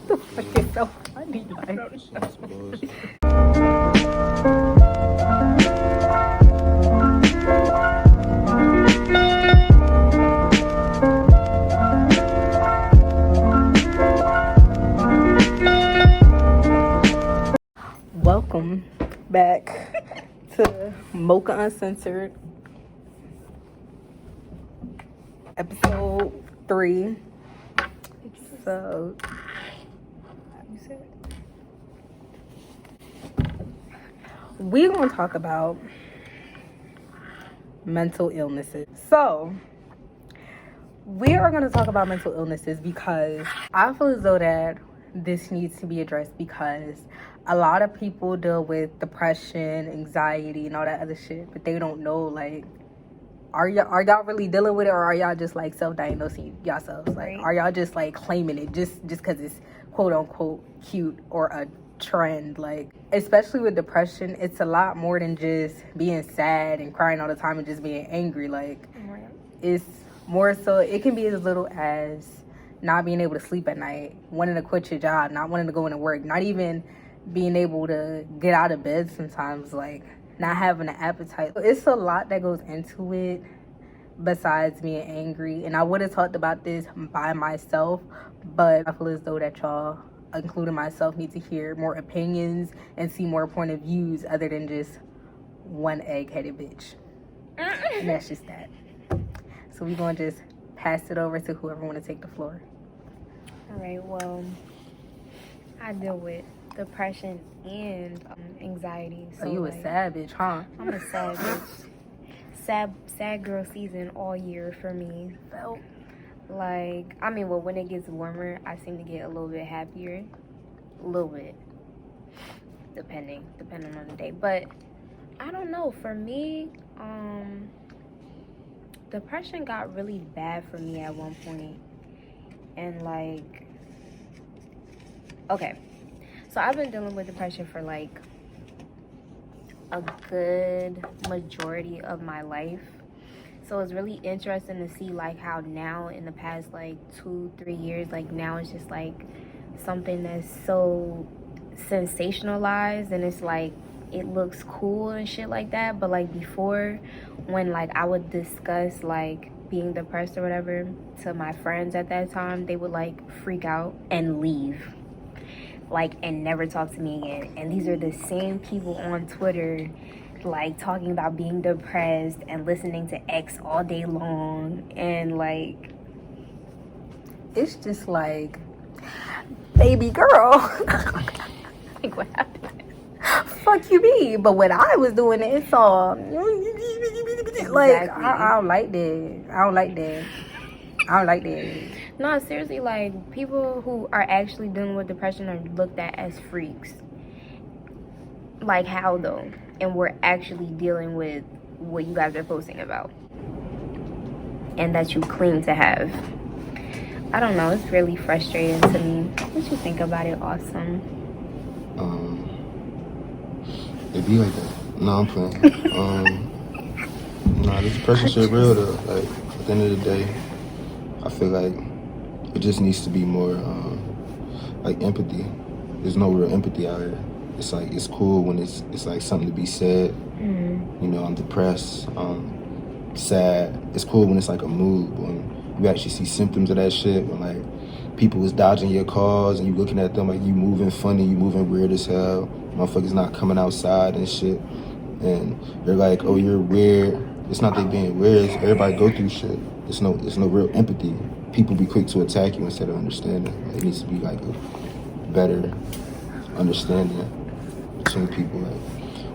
The fuck is so funny? Like, welcome back to Mocha Uncensored, episode 3. So, we're going to talk about mental illnesses. So, we are going to talk about mental illnesses because I feel as though that this needs to be addressed because a lot of people deal with depression, anxiety, and all that other shit, but they don't know, like, are y'all really dealing with it, or are y'all just like self-diagnosing yourselves? Like, are y'all just like claiming it just because it's quote unquote cute or a trend? Like, especially with depression, it's a lot more than just being sad and crying all the time and just being angry. Like, it's more so, it can be as little as not being able to sleep at night, wanting to quit your job, not wanting to go into work, not even being able to get out of bed sometimes, like not having an appetite. It's a lot that goes into it besides being angry. And I would have talked about this by myself, but I feel as though that y'all, including myself, need to hear more opinions and see more point of views other than just one egg-headed bitch. And that's just that. So we're going to just pass it over to whoever want to take the floor. All right, well, I deal with depression and anxiety. So you a savage, huh? I'm a savage. Sad girl season all year for me. So, like, I mean, well, when it gets warmer, I seem to get a little bit happier. A little bit. Depending on the day. But, I don't know. For me, depression got really bad for me at one point. And, like, okay. So I've been dealing with depression for like a good majority of my life. So it's really interesting to see like how now in the past like 2-3 years, like now it's just like something that's so sensationalized and it's like it looks cool and shit like that. But like before, when like I would discuss like being depressed or whatever to my friends at that time, they would like freak out and leave. Like, and never talk to me again. And these are the same people on Twitter, like, talking about being depressed and listening to X all day long. And, like, it's just like, baby girl. like, what happened? Fuck you be. But when I was doing it, it's all, like, Exactly. I don't like that. I don't like that. I don't like that. No, seriously, like, people who are actually dealing with depression are looked at as freaks. Like, how, though? And we're actually dealing with what you guys are posting about. And that you claim to have. I don't know, it's really frustrating to me. What you think about it, Awesome? It be like that. No, I'm playing. Nah, this depression shit real, though. Like, at the end of the day, I feel like it just needs to be more, like, empathy. There's no real empathy out here. It's like, it's cool when it's like something to be said. You know, I'm depressed, sad. It's cool when it's like a mood, when you actually see symptoms of that shit, when like people was dodging your calls and you looking at them like you moving funny, you moving weird as hell. Motherfuckers not coming outside and shit. And they're like, oh, you're weird. It's not they being weird. It's everybody go through shit. There's no real empathy. People be quick to attack you instead of understanding. Like, it needs to be like a better understanding between people, like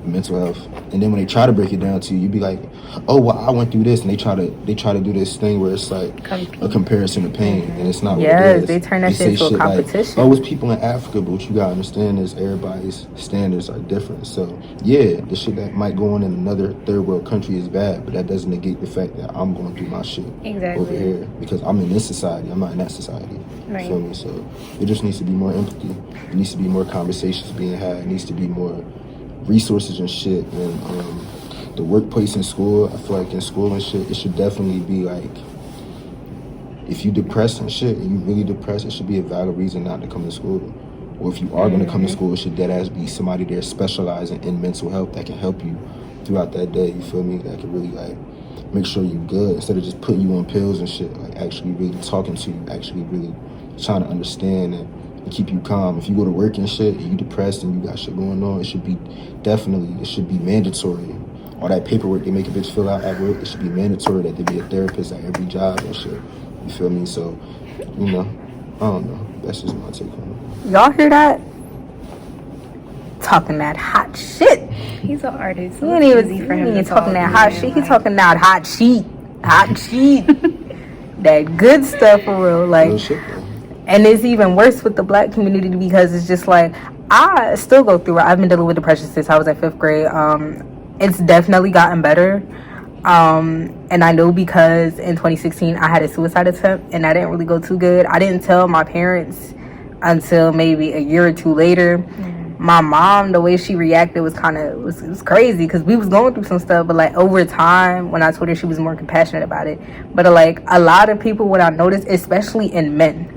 mental health. And then when they try to break it down to you, you be like, oh, well, I went through this, and they try to do this thing where it's like a comparison of pain, and it's not. Yes, what it is. they turn that shit into a competition. Like, oh, it's people in Africa, but what you gotta understand is everybody's standards are different. So yeah, the shit that might go on in another third world country is bad, but that doesn't negate the fact that I'm going through my shit over here because I'm in this society. I'm not in that society. Right. You feel me? So it just needs to be more empathy. It needs to be more conversations being had. It needs to be more resources and shit. And the workplace in school, I feel like in school and shit, it should definitely be like if you depressed and shit, and you really depressed, it should be a valid reason not to come to school. Or if you are going to come to school, it should dead ass be somebody there specializing in mental health that can help you throughout that day. You feel me? That can really like make sure you good instead of just putting you on pills and shit. Like actually really talking to you, actually really trying to understand and keep you calm. If you go to work and shit, and you depressed and you got shit going on, it should be mandatory. All that paperwork they make a bitch fill out at work, it should be mandatory that there be a therapist at every job and shit. You feel me? So, you know, I don't know. That's just my take on it. Y'all hear that? Talking that hot shit. He's an artist. He ain't even talking that hot shit. He talking that hot sheet. That good stuff for real. Like, Real shit, bro. and it's even worse with the black community because it's just like, I still go through it. I've been dealing with depression since I was in 5th grade. It's definitely gotten better. And I know because in 2016 I had a suicide attempt and that didn't really go too good. I didn't tell my parents until maybe a year or two later. My mom, the way she reacted was it was crazy because we was going through some stuff, but like over time when I told her, she was more compassionate about it. But like a lot of people, what I noticed, especially in men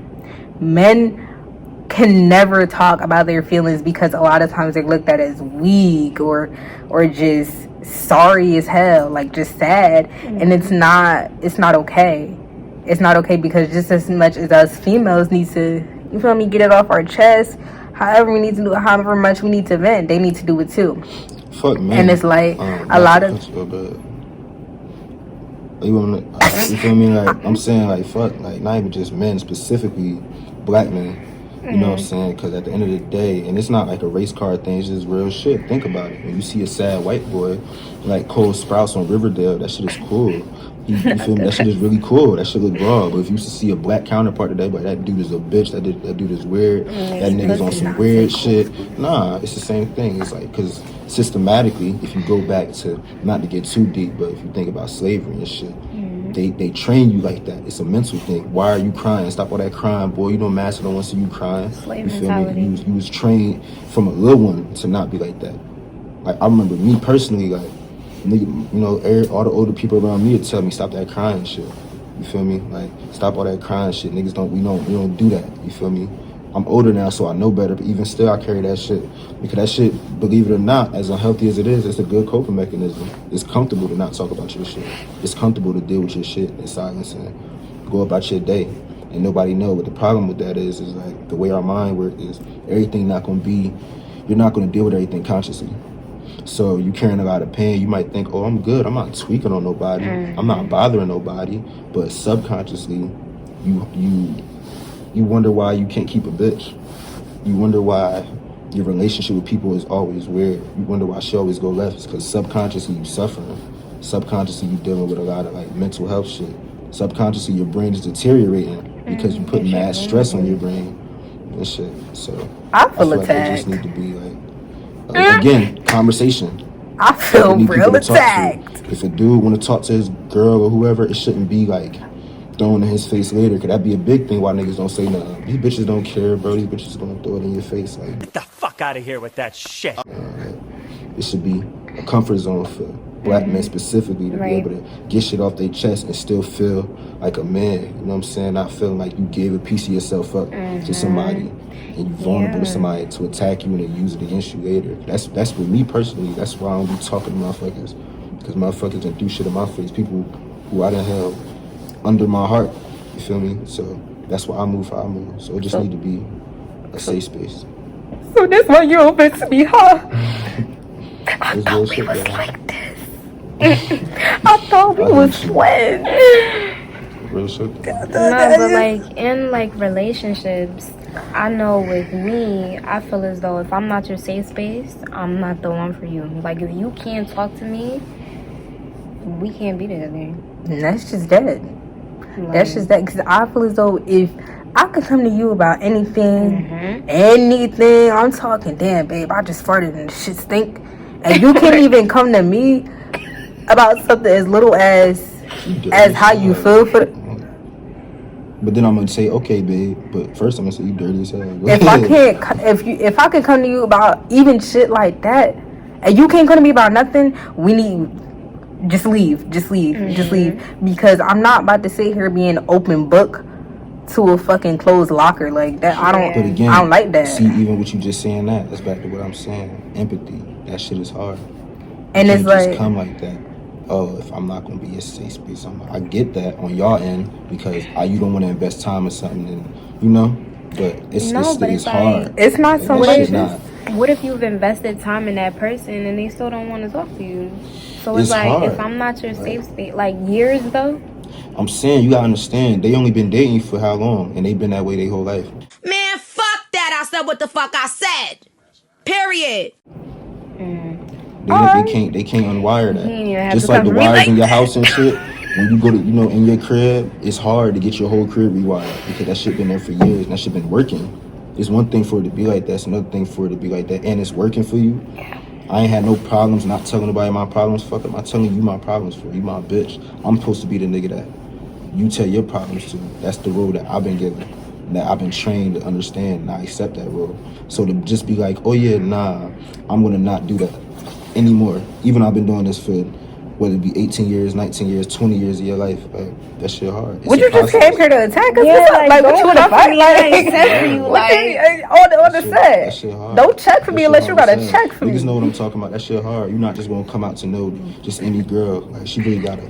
can never talk about their feelings because a lot of times they're looked at as weak or just sorry as hell, like just sad. And it's not okay. It's not okay because just as much as us females need to, you feel me, get it off our chest, however we need to do it, however much we need to vent, they need to do it too. Fuck man. And it's like a lot of you feel me? Like I'm saying, like fuck, like not even just men, specifically black men. You know what I'm saying? Because at the end of the day, and it's not like a race card thing, it's just real shit. Think about it. When you see a sad white boy like Cole Sprouse on Riverdale, that shit is cool. You feel me? That shit is really cool. That shit look raw. But if you used to see a black counterpart today, but that dude is a bitch, that dude is weird, that nigga's on some weird shit. Nah, it's the same thing. It's like, because systematically, if you go back to, not to get too deep, but if you think about slavery and shit, they train you like that. It's a mental thing. Why are you crying? Stop all that crying, boy. You don't master, don't want to see you crying. Slave you feel mentality. me? You was trained from a little one to not be like that. Like I remember me personally, like nigga, you know, all the older people around me would tell me, stop that crying shit. You feel me? Like stop all that crying shit. Niggas we don't do that. You feel me? I'm older now, so I know better, but even still I carry that shit. Because that shit, believe it or not, as unhealthy as it is, it's a good coping mechanism. It's comfortable to not talk about your shit. It's comfortable to deal with your shit in silence and go about your day. And nobody know. But the problem with that is like the way our mind works is everything you're not gonna deal with everything consciously. So you carrying a lot of pain, you might think, oh, I'm good, I'm not tweaking on nobody, I'm not bothering nobody, but subconsciously you wonder why you can't keep a bitch. You wonder why your relationship with people is always weird. You wonder why she always go left. It's because subconsciously you suffering. Subconsciously you dealing with a lot of like mental health shit. Subconsciously your brain is deteriorating because you put mad stress on your brain and shit. So I feel like attacked. it just need to be like again, conversation. I feel We need real people to talk attacked. to. If a dude want to talk to his girl or whoever, it shouldn't be like thrown in his face later. Could that be a big thing why niggas don't say nothing? These bitches don't care, bro. These bitches gonna throw it in your face. Like, Get the fuck out of here with that shit. it should be a comfort zone for black men specifically to be able to get shit off their chest and still feel like a man. You know what I'm saying? Not feeling like you gave a piece of yourself up to somebody and you vulnerable to somebody to attack you and then use it against you later. That's with me personally. That's why I don't be talking to motherfuckers, because motherfuckers done do shit in my face. People who I done held under my heart. You feel me? So that's why I move how I move. So it just need to be a safe space. So that's why you don't fix me, huh? I It's thought real we shit, was yeah. like this. I thought we was twins. Real shit. No, but like in like relationships, I know with me, I feel as though if I'm not your safe space, I'm not the one for you. Like if you can't talk to me, we can't be together. And that's just dead. Like, That's just that. Because I feel as though if I could come to you about anything, I'm talking, damn, babe, I just farted and shit stink. And you can't even come to me about something as little as how you feel for But then I'm gonna say, okay, babe. But first I'm gonna say you dirty as hell. if I can come to you about even shit like that, and you can't come to me about nothing, we just leave, just leave, because I'm not about to sit here being an open book to a fucking closed locker like that. But again, I don't like that. See, even with you just saying that's back to what I'm saying. Empathy, that shit is hard. And You it's can't like, just come like that. Oh, if I'm not gonna be a safe space, I get that on y'all end because you don't want to invest time in something, and you know. But it's like, hard. it's not Like, so that much. shit's not. What if you've invested time in that person and they still don't want to talk to you? So it's It's like, hard. if I'm not your safe space, like years though. I'm saying you gotta understand. They only been dating you for how long, and they've been that way their whole life. Man, fuck that. I said what the fuck I said. Period. They can't unwire that. You ain't even have Just to like come the for me wires like in your house and shit. When you go to, in your crib, it's hard to get your whole crib rewired because that shit been there for years and that shit been working. It's one thing for it to be like that. It's another thing for it to be like that, and it's working for you. I ain't had no problems not telling nobody my problems. Fuck it, I'm telling you my problems for you, my bitch. I'm supposed to be the nigga that you tell your problems to. That's the role that I've been given, that I've been trained to understand, and I accept that role. So to just be like, oh yeah, nah, I'm gonna not do that anymore. Even I've been doing this for whether it be 18 years, 19 years, 20 years of your life. Like, that shit hard. It's Would a you just process. came here to attack us? Yeah, What's up? like, Like, what don't you want to fuck fight? with me, I Like, ain't said you, what you- like- on the That set. shit hard. Don't check for That me shit unless you hard got to as hell. check for me. Niggas know what I'm talking about. That shit hard. You're not just gonna come out to know just any girl. Like, she really gotta,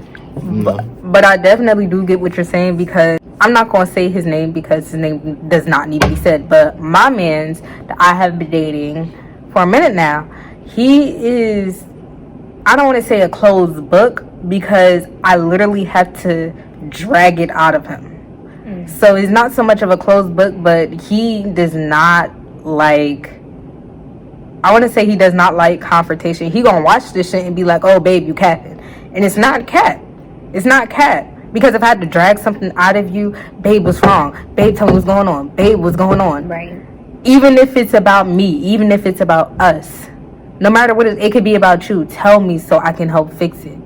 you know. But I definitely do get what you're saying, because I'm not going to say his name because his name does not need to be said. But my man's that I have been dating for a minute now, he is, I don't want to say a closed book because I literally have to drag it out of him. So it's not so much of a closed book, but he does not like, I want to say he does not like confrontation. He gonna watch this shit and be like, oh babe, you capping. And it's not cap. It's not cap. Because if I had to drag something out of you, babe, what's wrong? Babe, tell me what's going on. Babe, what's going on? Right. Even if it's about me, even if it's about us, no matter what it could be about you, tell me so I can help fix it.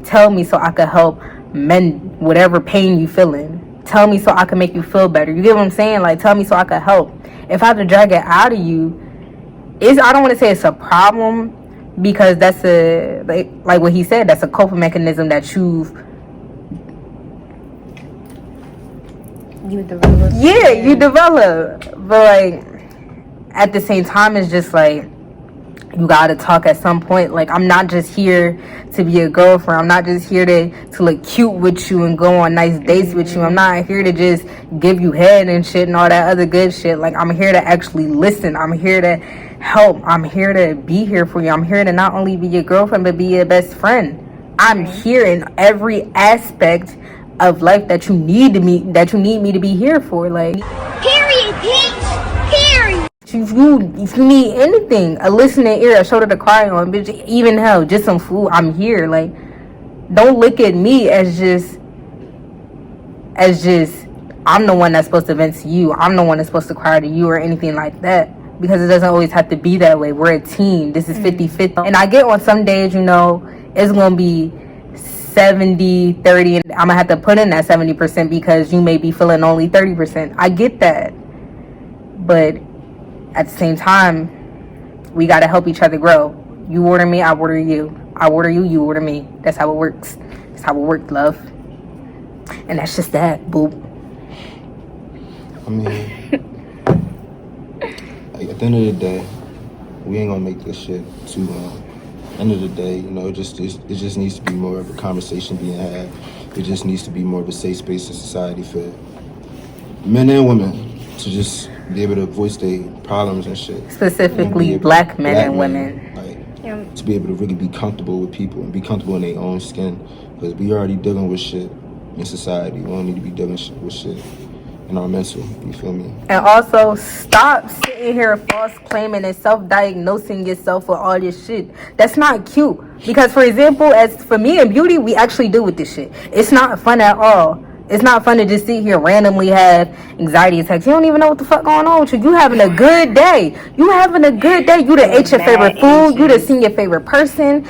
Tell me so I can help mend whatever pain you feeling. Tell me so I can make you feel better. You get what I'm saying? Like, tell me so I can help. If I have to drag it out of you, I don't want to say it's a problem, because that's a, like what he said, that's a coping mechanism that you develop. Yeah, you develop. But like, at the same time, it's just like, you gotta talk at some point. Like, I'm not just here to be a girlfriend. I'm not just here to look cute with you and go on nice dates with you. I'm not here to just give you head and shit and all that other good shit. Like, I'm here to actually listen. I'm here to help. I'm here to be here for you. I'm here to not only be your girlfriend, but be your best friend. I'm here in every aspect of life that you need me to be here for. Like, Period, bitch. Period. if you need anything, a listening ear, a shoulder to cry on, bitch, even hell, just some food, I'm here. Like, don't look at me as just I'm the one that's supposed to vent to you. I'm the one that's supposed to cry to you or anything like that. Because it doesn't always have to be that way. We're a team. This is 50-50. And I get on some days, it's going to be 70-30, and I'm going to have to put in that 70% because you may be feeling only 30%. I get that. But at the same time, we got to help each other grow. You order me, I order you. I order you, you order me. That's how it works. That's how it works, love. And that's just that, boop. I mean, like, at the end of the day, we ain't gonna make this shit too long. End of the day, it just needs to be more of a conversation being had. It just needs to be more of a safe space in society for men and women to just be able to voice their problems and shit. Specifically, And black men and women. Like, to be able to really be comfortable with people and be comfortable in their own skin. Because we already dealing with shit in society. We don't need to be dealing with shit in our mental. You feel me? And also, stop sitting here false claiming and self-diagnosing yourself with all this shit. That's not cute. Because, for example, as for me and Beauty, we actually deal with this shit. It's not fun at all. It's not fun to just sit here randomly have anxiety attacks. You don't even know what the fuck going on with you. You having a good day. You having a good day. You done ate your favorite food. You done seen your favorite person.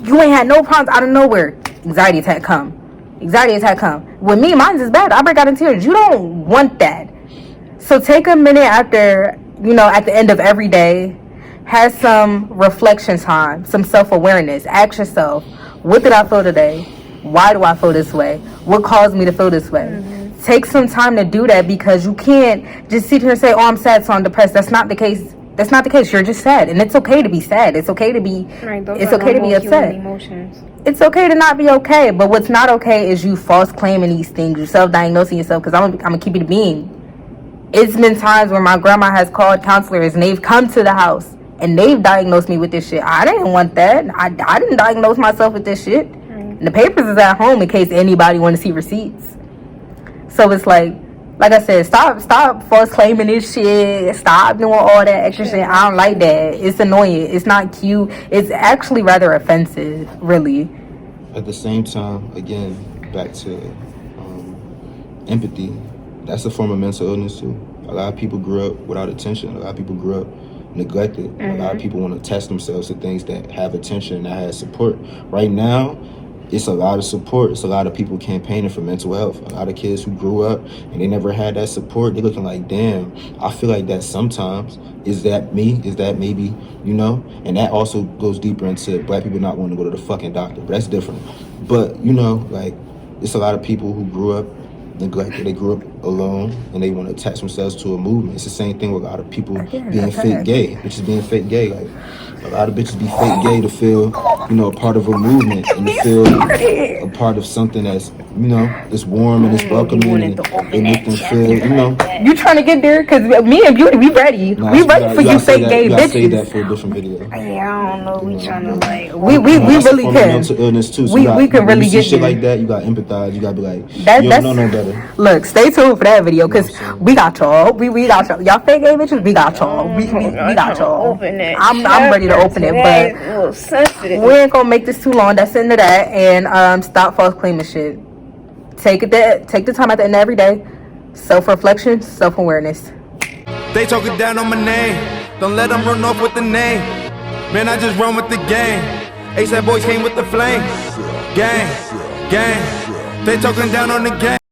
You ain't had no problems out of nowhere. Anxiety attack come. Anxiety attack come. With me, mine is bad. I break out in tears. You don't want that. So take a minute after, at the end of every day, have some reflection time, some self-awareness. Ask yourself, What did I feel today? Why do I feel this way? What caused me to feel this way? Take some time to do that, because you can't just sit here and say, oh, I'm sad, so I'm depressed. That's not the case. That's not the case. You're just sad, and it's okay to be sad. It's okay to be it's okay to be upset. Emotions. It's okay to not be okay, but what's not okay is you false claiming these things, you self-diagnosing yourself, because I'm gonna keep it a being. It's been times where my grandma has called counselors and they've come to the house and they've diagnosed me with this shit. I didn't want that. I didn't diagnose myself with this shit. And the papers is at home in case anybody want to see receipts. So it's like I said, stop false claiming this shit. Stop doing all that extra shit. I don't like that. It's annoying. It's not cute. It's actually rather offensive, really. At the same time, again, back to empathy. That's a form of mental illness too. A lot of people grew up without attention. A lot of people grew up neglected. A lot of people want to attach themselves to things that have attention, that have support. Right now, it's a lot of support. It's a lot of people campaigning for mental health. A lot of kids who grew up and they never had that support, they're looking like, damn, I feel like that sometimes. Is that me? Is that maybe, you know? And that also goes deeper into black people not wanting to go to the fucking doctor. But that's different. But, you know, like, it's a lot of people who grew up neglected. They grew up alone and they want to attach themselves to a movement. It's the same thing with a lot of people being fake gay, bitches being fake gay. Like, a lot of bitches be fake gay to feel, you know, a part of a movement and to feel a part of something that's, you know, it's warm and it's welcoming and they make them feel, you know. You trying to get there? Because me and Beauty, we ready. We ready for you fake gay bitches. Say that for a different video. Yeah, I don't know. We trying to like. We really can. Mental illness too. So we can really get shit there. like that. You got to empathize. You got to be like, you That's don't know no better. Look, stay tuned for that video, because we got y'all. We got y'all. Y'all fake gay bitches, we got y'all. We got y'all. Open it. I'm ready to open it, but we ain't gonna make this too long. That's the end of that. And stop false claiming shit. Take the time at the end of every day. Self-reflection, self-awareness. They talking down on my name. Don't let them run off with the name. Man, I just run with the game. ASAP boys came with the flame. Gang. They talking down on the game.